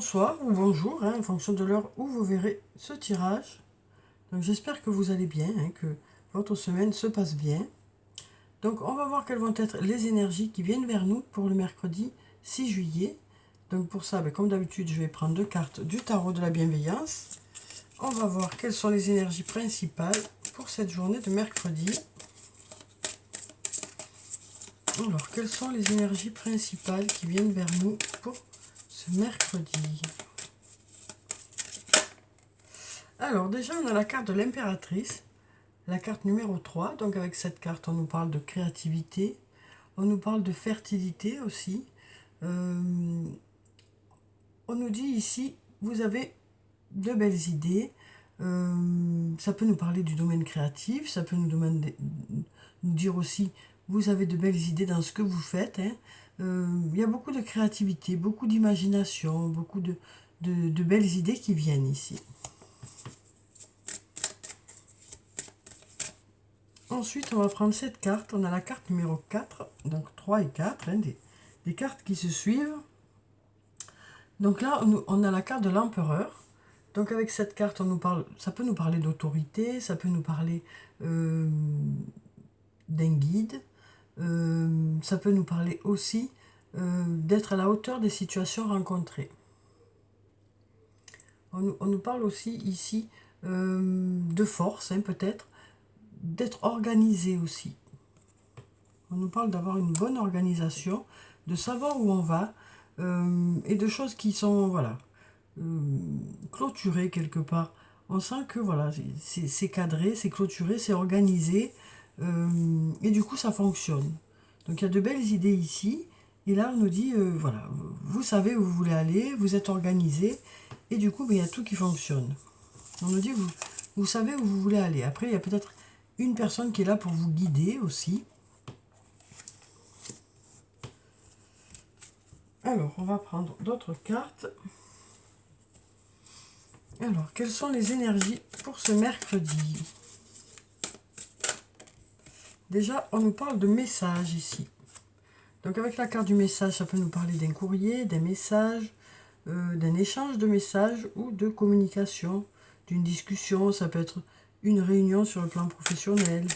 bonsoir ou bonjour, en fonction de l'heure où vous verrez ce tirage. Donc j'espère que vous allez bien, que votre semaine se passe bien. Donc on va voir quelles vont être les énergies qui viennent vers nous pour le mercredi 6 juillet. Donc pour ça, comme d'habitude, je vais prendre 2 cartes du tarot de la bienveillance. On va voir quelles sont les énergies principales pour cette journée de mercredi. Alors, quelles sont les énergies principales qui viennent vers nous pour ce mercredi? Alors, déjà, on a la carte de l'impératrice, la carte numéro 3. Donc, avec cette carte, on nous parle de créativité, on nous parle de fertilité aussi. On nous dit ici, vous avez de belles idées. Ça peut nous parler du domaine créatif, ça peut nous dire aussi, vous avez de belles idées dans ce que vous faites. Il y a beaucoup de créativité, beaucoup d'imagination, beaucoup de belles idées qui viennent ici. Ensuite, on va prendre cette carte. On a la carte numéro 4, donc 3 et 4, des cartes qui se suivent. Donc là, on a la carte de l'empereur. Donc avec cette carte, ça peut nous parler d'autorité, ça peut nous parler d'un guide, ça peut nous parler aussi d'être à la hauteur des situations rencontrées. On nous parle aussi ici de force, peut-être, d'être organisé aussi. On nous parle d'avoir une bonne organisation, de savoir où on va, et de choses qui sont, voilà, clôturées quelque part. On sent que, voilà, c'est cadré, c'est clôturé, c'est organisé, et du coup, ça fonctionne. Donc, il y a de belles idées ici, et là, on nous dit, voilà, vous savez où vous voulez aller, vous êtes organisé, et du coup, il y a tout qui fonctionne. On nous dit, vous savez où vous voulez aller. Après, il y a peut-être une personne qui est là pour vous guider aussi. Alors, on va prendre d'autres cartes. Alors, quelles sont les énergies pour ce mercredi? Déjà, on nous parle de messages ici. Donc, avec la carte du message, ça peut nous parler d'un courrier, d'un message, d'un échange de messages ou de communication, d'une discussion. Ça peut être une réunion sur le plan professionnel.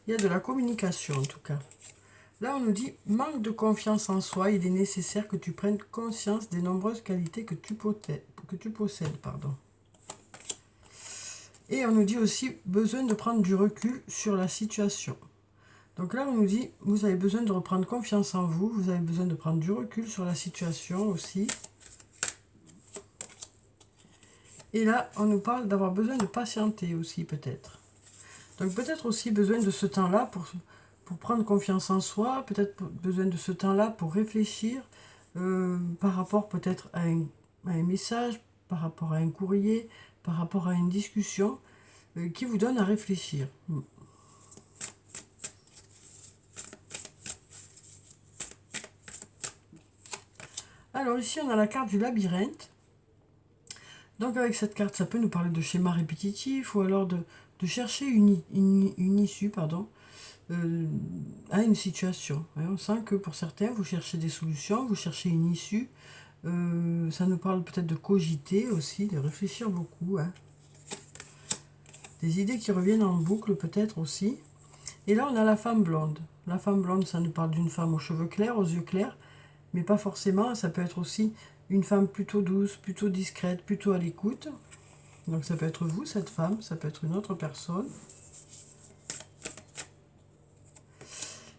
Il y a de la communication, en tout cas. Là, on nous dit, manque de confiance en soi, il est nécessaire que tu prennes conscience des nombreuses qualités que tu possèdes. Et on nous dit aussi, besoin de prendre du recul sur la situation. Donc là, on nous dit, vous avez besoin de reprendre confiance en vous, vous avez besoin de prendre du recul sur la situation aussi. Et là, on nous parle d'avoir besoin de patienter aussi, peut-être. Donc peut-être aussi besoin de ce temps-là pour prendre confiance en soi, peut-être besoin de ce temps-là pour réfléchir par rapport peut-être à un message, par rapport à un courrier, par rapport à une discussion qui vous donne à réfléchir. Alors ici, on a la carte du labyrinthe. Donc avec cette carte, ça peut nous parler de schémas répétitifs ou alors de chercher une issue, à une situation. On sent que pour certains, vous cherchez des solutions, vous cherchez une issue. Ça nous parle peut-être de cogiter aussi, de réfléchir beaucoup. Des idées qui reviennent en boucle peut-être aussi. Et là, on a la femme blonde. La femme blonde, ça nous parle d'une femme aux cheveux clairs, aux yeux clairs, mais pas forcément. Ça peut être aussi une femme plutôt douce, plutôt discrète, plutôt à l'écoute. Donc ça peut être vous, cette femme, ça peut être une autre personne.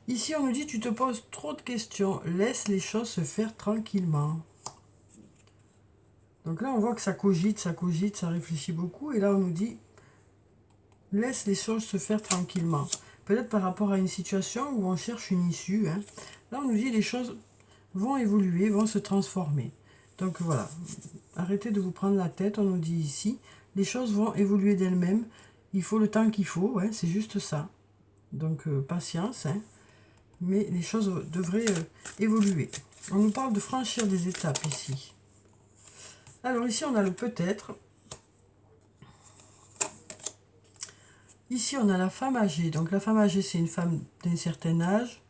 Ici, on nous dit, tu te poses trop de questions, laisse les choses se faire tranquillement. Donc là, on voit que ça cogite, ça réfléchit beaucoup. Et là, on nous dit, laisse les choses se faire tranquillement. Peut-être par rapport à une situation où on cherche une issue. Là, on nous dit, les choses vont évoluer, vont se transformer. Donc voilà, arrêtez de vous prendre la tête, on nous dit ici. Les choses vont évoluer d'elles-mêmes. Il faut le temps qu'il faut, c'est juste ça. Donc patience, mais les choses devraient évoluer. On nous parle de franchir des étapes ici. Alors ici, on a le peut-être. Ici, on a la femme âgée. Donc la femme âgée, c'est une femme d'un certain âge.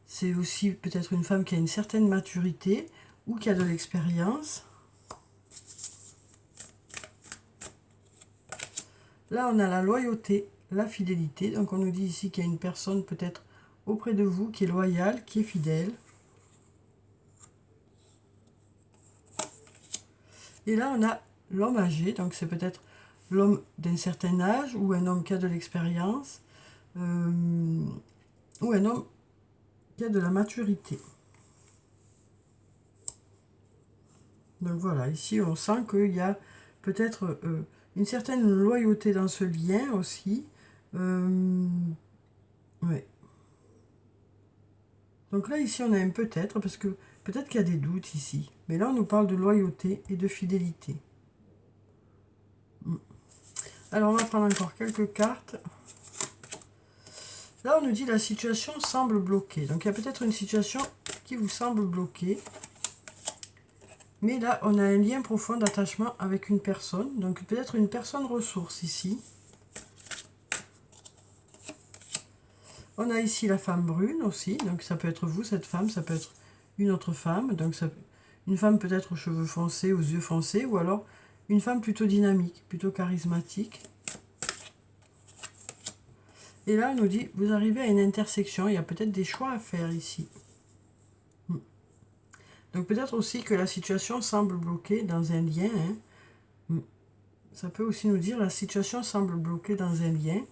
C'est aussi peut-être une femme qui a une certaine maturité ou qui a de l'expérience. Là, on a la loyauté, la fidélité. Donc, on nous dit ici qu'il y a une personne peut-être auprès de vous qui est loyale, qui est fidèle. Et là, on a l'homme âgé. Donc, c'est peut-être l'homme d'un certain âge ou un homme qui a de l'expérience ou un homme qui a de la maturité. Donc, voilà. Ici, on sent qu'il y a peut-être une certaine loyauté dans ce lien aussi. Ouais. Donc là, ici, on a un peut-être, parce que peut-être qu'il y a des doutes ici. Mais là, on nous parle de loyauté et de fidélité. Alors, on va prendre encore quelques cartes. Là, on nous dit la situation semble bloquée. Donc, il y a peut-être une situation qui vous semble bloquée. Mais là, on a un lien profond d'attachement avec une personne. Donc, peut-être une personne ressource ici. On a ici la femme brune aussi. Donc, ça peut être vous, cette femme. Ça peut être une autre femme. Donc, une femme peut-être aux cheveux foncés, aux yeux foncés. Ou alors, une femme plutôt dynamique, plutôt charismatique. Et là, on nous dit, vous arrivez à une intersection. Il y a peut-être des choix à faire ici. Donc peut-être aussi que la situation semble bloquée dans un lien. Ça peut aussi nous dire la situation semble bloquée dans un lien.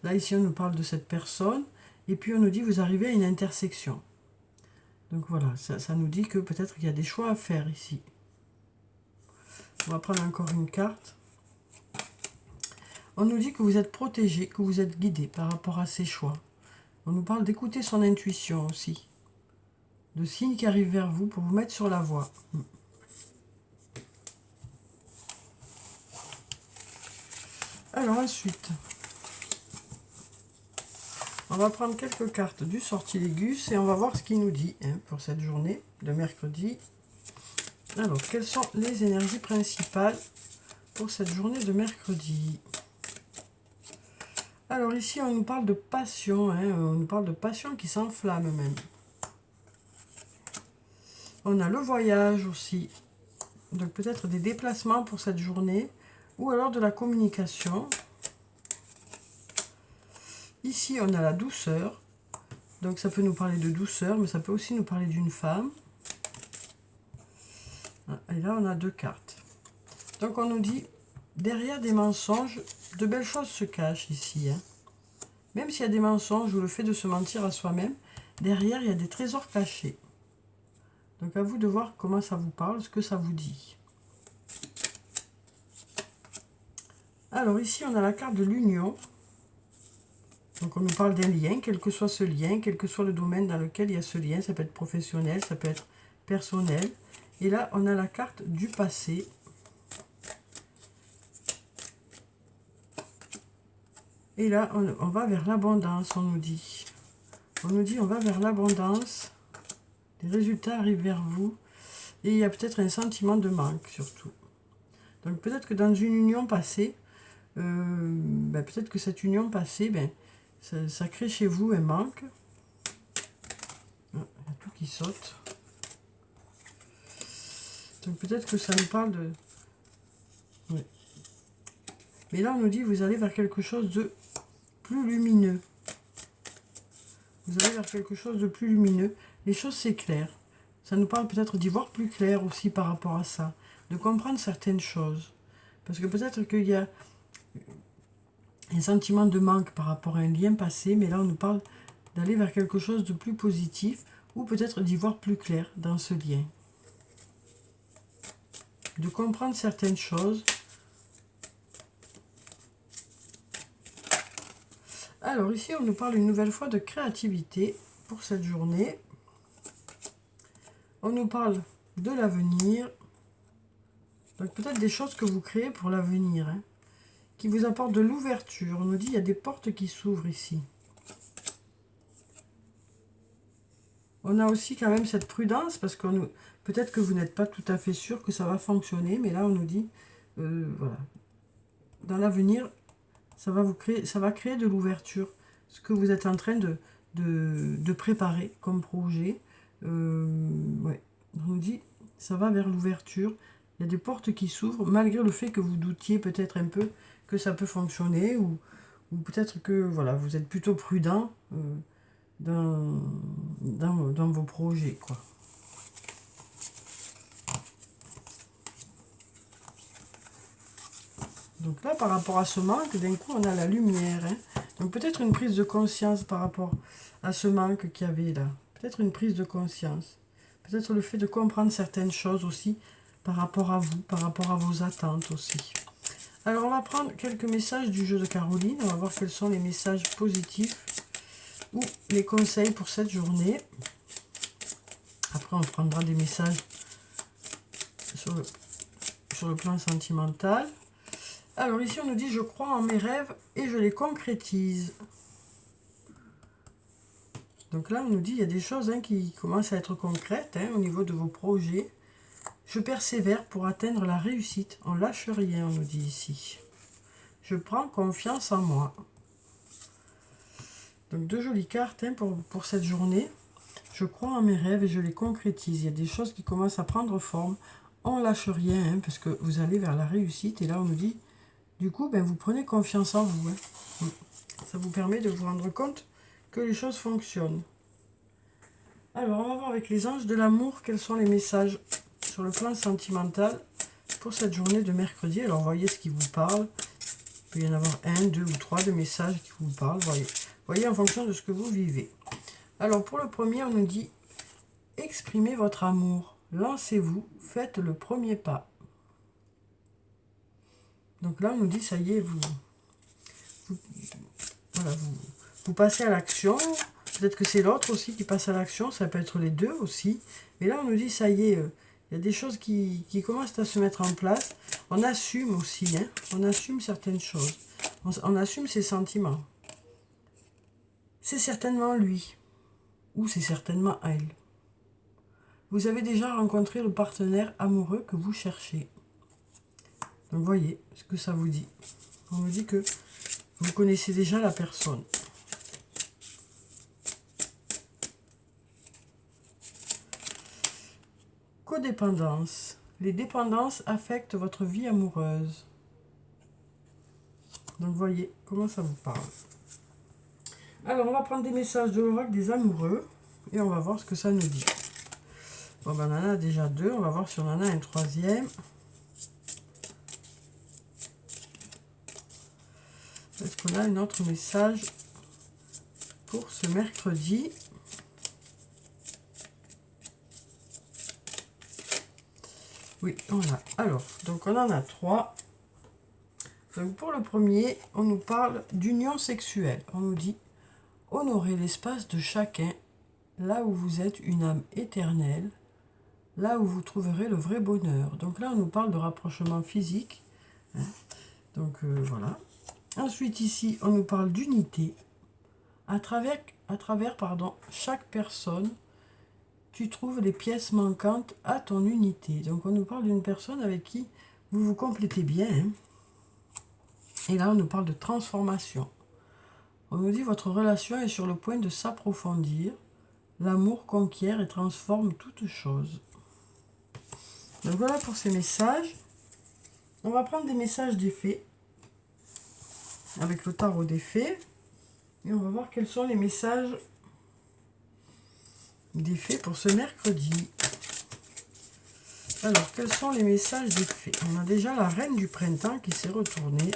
Là, ici, on nous parle de cette personne. Et puis, on nous dit, vous arrivez à une intersection. Donc voilà, ça nous dit que peut-être qu'il y a des choix à faire ici. On va prendre encore une carte. On nous dit que vous êtes protégé, que vous êtes guidé par rapport à ces choix. On nous parle d'écouter son intuition aussi. De signes qui arrivent vers vous pour vous mettre sur la voie. Alors ensuite, on va prendre quelques cartes du sortilègus et on va voir ce qu'il nous dit pour cette journée de mercredi. Alors, quelles sont les énergies principales pour cette journée de mercredi? Alors ici, on nous parle de passion, on nous parle de passion qui s'enflamme même. On a le voyage aussi, donc peut-être des déplacements pour cette journée, ou alors de la communication. Ici, on a la douceur, donc ça peut nous parler de douceur, mais ça peut aussi nous parler d'une femme. Et là, on a deux cartes. Donc on nous dit, derrière des mensonges, de belles choses se cachent ici. Même s'il y a des mensonges ou le fait de se mentir à soi-même, derrière, il y a des trésors cachés. Donc à vous de voir comment ça vous parle, ce que ça vous dit. Alors ici, on a la carte de l'union. Donc on nous parle d'un lien, quel que soit ce lien, quel que soit le domaine dans lequel il y a ce lien. Ça peut être professionnel, ça peut être personnel. Et là, on a la carte du passé. Et là, on va vers l'abondance, on nous dit. On nous dit, on va vers l'abondance. Les résultats arrivent vers vous. Et il y a peut-être un sentiment de manque, surtout. Donc peut-être que dans une union passée, peut-être que cette union passée, ça crée chez vous un manque. Il y a tout qui saute. Donc peut-être que ça nous parle de... Oui. Mais là, on nous dit, vous allez vers quelque chose de plus lumineux. Vous allez vers quelque chose de plus lumineux. Les choses s'éclairent. Ça nous parle peut-être d'y voir plus clair aussi par rapport à ça. De comprendre certaines choses. Parce que peut-être qu'il y a un sentiment de manque par rapport à un lien passé. Mais là, on nous parle d'aller vers quelque chose de plus positif. Ou peut-être d'y voir plus clair dans ce lien. De comprendre certaines choses. Alors ici, on nous parle une nouvelle fois de créativité pour cette journée. On nous parle de l'avenir. Donc peut-être des choses que vous créez pour l'avenir. Qui vous apportent de l'ouverture. On nous dit qu'il y a des portes qui s'ouvrent ici. On a aussi quand même cette prudence parce que peut-être que vous n'êtes pas tout à fait sûr que ça va fonctionner. Mais là, on nous dit, voilà. Dans l'avenir, ça va créer de l'ouverture. Ce que vous êtes en train de préparer comme projet. Ouais. On nous dit, ça va vers l'ouverture. Il y a des portes qui s'ouvrent, malgré le fait que vous doutiez peut-être un peu que ça peut fonctionner, ou peut-être que voilà, vous êtes plutôt prudent dans vos projets, quoi. Donc là, par rapport à ce manque, d'un coup, on a la lumière. Hein. Donc peut-être une prise de conscience par rapport à ce manque qu'il y avait là. Peut-être une prise de conscience. Peut-être le fait de comprendre certaines choses aussi par rapport à vous, par rapport à vos attentes aussi. Alors on va prendre quelques messages du jeu de Caroline. On va voir quels sont les messages positifs ou les conseils pour cette journée. Après on prendra des messages sur le plan sentimental. Alors ici on nous dit: je crois en mes rêves et je les concrétise. Donc là on nous dit il y a des choses qui commencent à être concrètes au niveau de vos projets. Je persévère pour atteindre la réussite. On lâche rien, on nous dit ici. Je prends confiance en moi. Donc deux jolies cartes pour cette journée. Je crois en mes rêves et je les concrétise. Il y a des choses qui commencent à prendre forme. On lâche rien parce que vous allez vers la réussite. Et là on nous dit: du coup, vous prenez confiance en vous. Ça vous permet de vous rendre compte que les choses fonctionnent. Alors, on va voir avec les anges de l'amour quels sont les messages sur le plan sentimental pour cette journée de mercredi. Alors, voyez ce qui vous parle. Il peut y en avoir 1, 2 ou 3 de messages qui vous parlent. Voyez en fonction de ce que vous vivez. Alors, pour le premier, on nous dit: exprimez votre amour. Lancez-vous, faites le premier pas. Donc là, on nous dit, ça y est, vous passez à l'action. Peut-être que c'est l'autre aussi qui passe à l'action, ça peut être les deux aussi. Mais là, on nous dit, ça y est, il y a des choses qui commencent à se mettre en place. On assume aussi, on assume certaines choses. On assume ses sentiments. C'est certainement lui, ou c'est certainement elle. Vous avez déjà rencontré le partenaire amoureux que vous cherchez. Donc, voyez ce que ça vous dit. On nous dit que vous connaissez déjà la personne. Codépendance. Les dépendances affectent votre vie amoureuse. Donc, voyez comment ça vous parle. Alors, on va prendre des messages de l'oracle des amoureux et on va voir ce que ça nous dit. Bon, on en a déjà 2. On va voir si on en a un troisième. Est-ce qu'on a un autre message pour ce mercredi? Oui, on a. Alors, donc on en a 3. Donc pour le premier, on nous parle d'union sexuelle. On nous dit: honorez l'espace de chacun, là où vous êtes une âme éternelle, là où vous trouverez le vrai bonheur. Donc là, on nous parle de rapprochement physique. Donc voilà. Ensuite, ici, on nous parle d'unité. À travers chaque personne, tu trouves les pièces manquantes à ton unité. Donc on nous parle d'une personne avec qui vous vous complétez bien. Et là, on nous parle de transformation. On nous dit: votre relation est sur le point de s'approfondir. L'amour conquiert et transforme toute chose. Donc voilà pour ces messages. On va prendre des messages des fées avec le tarot des fées. Et on va voir quels sont les messages des fées pour ce mercredi. Alors, quels sont les messages des fées? On a déjà la reine du printemps qui s'est retournée.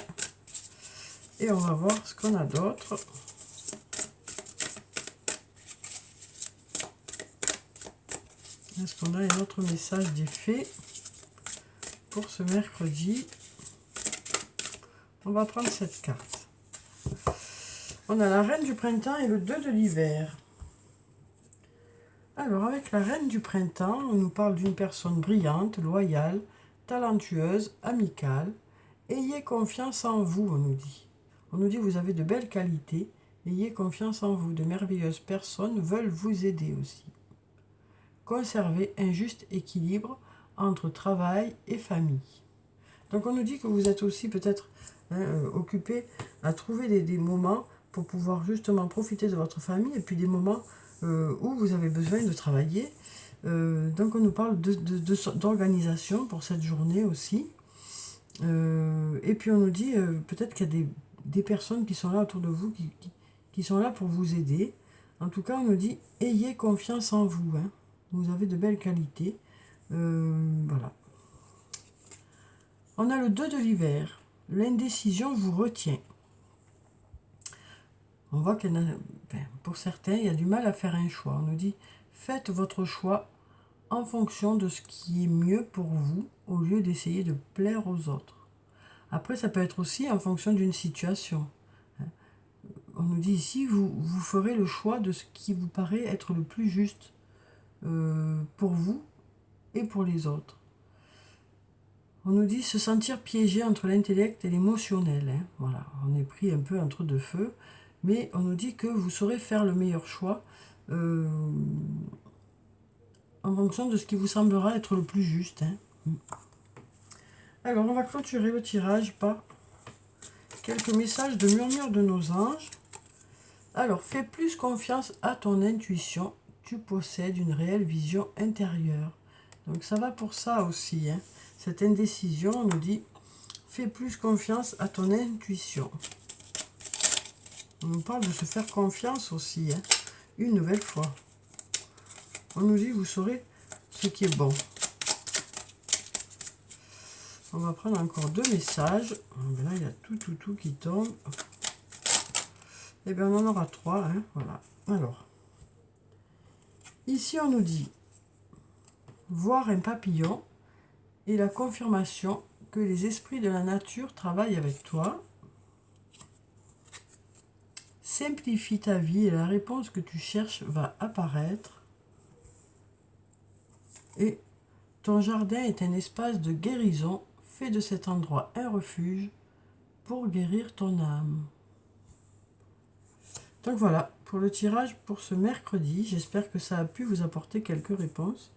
Et on va voir ce qu'on a d'autre. Est-ce qu'on a un autre message des fées pour ce mercredi? On va prendre cette carte. On a la reine du printemps et le 2 de l'hiver. Alors, avec la reine du printemps, on nous parle d'une personne brillante, loyale, talentueuse, amicale. Ayez confiance en vous, on nous dit. On nous dit: vous avez de belles qualités. Ayez confiance en vous. De merveilleuses personnes veulent vous aider aussi. Conservez un juste équilibre entre travail et famille. Donc, on nous dit que vous êtes aussi peut-être occupé à trouver des moments pour pouvoir justement profiter de votre famille et puis des moments où vous avez besoin de travailler. Donc on nous parle d'organisation pour cette journée aussi. Et puis on nous dit peut-être qu'il y a des personnes qui sont là autour de vous, qui sont là pour vous aider. En tout cas, on nous dit ayez confiance en vous. Hein. Vous avez de belles qualités. Voilà. On a le 2 de l'hiver. L'indécision vous retient. On voit qu'il y en a, pour certains, il y a du mal à faire un choix. On nous dit faites votre choix en fonction de ce qui est mieux pour vous, au lieu d'essayer de plaire aux autres. Après, ça peut être aussi en fonction d'une situation. On nous dit ici, vous ferez le choix de ce qui vous paraît être le plus juste pour vous et pour les autres. On nous dit se sentir piégé entre l'intellect et l'émotionnel. Hein. Voilà, on est pris un peu entre deux feux, mais on nous dit que vous saurez faire le meilleur choix en fonction de ce qui vous semblera être le plus juste. Hein. Alors, on va clôturer le tirage par quelques messages de murmure de nos anges. Alors, fais plus confiance à ton intuition. Tu possèdes une réelle vision intérieure. Donc, ça va pour ça aussi. Hein. Cette indécision, on nous dit, fais plus confiance à ton intuition. On nous parle de se faire confiance aussi. Hein. Une nouvelle fois. On nous dit, vous saurez ce qui est bon. On va prendre encore 2 messages. Là, il y a tout qui tombe. Et bien, on en aura 3. Hein, voilà. Alors, ici, on nous dit voir un papillon et la confirmation que les esprits de la nature travaillent avec toi. Simplifie ta vie et la réponse que tu cherches va apparaître. Et ton jardin est un espace de guérison. Fais de cet endroit un refuge pour guérir ton âme. Donc voilà, pour le tirage pour ce mercredi, j'espère que ça a pu vous apporter quelques réponses.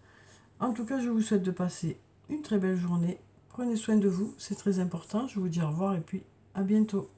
En tout cas, je vous souhaite de passer une très belle journée. Prenez soin de vous, c'est très important. Je vous dis au revoir et puis à bientôt.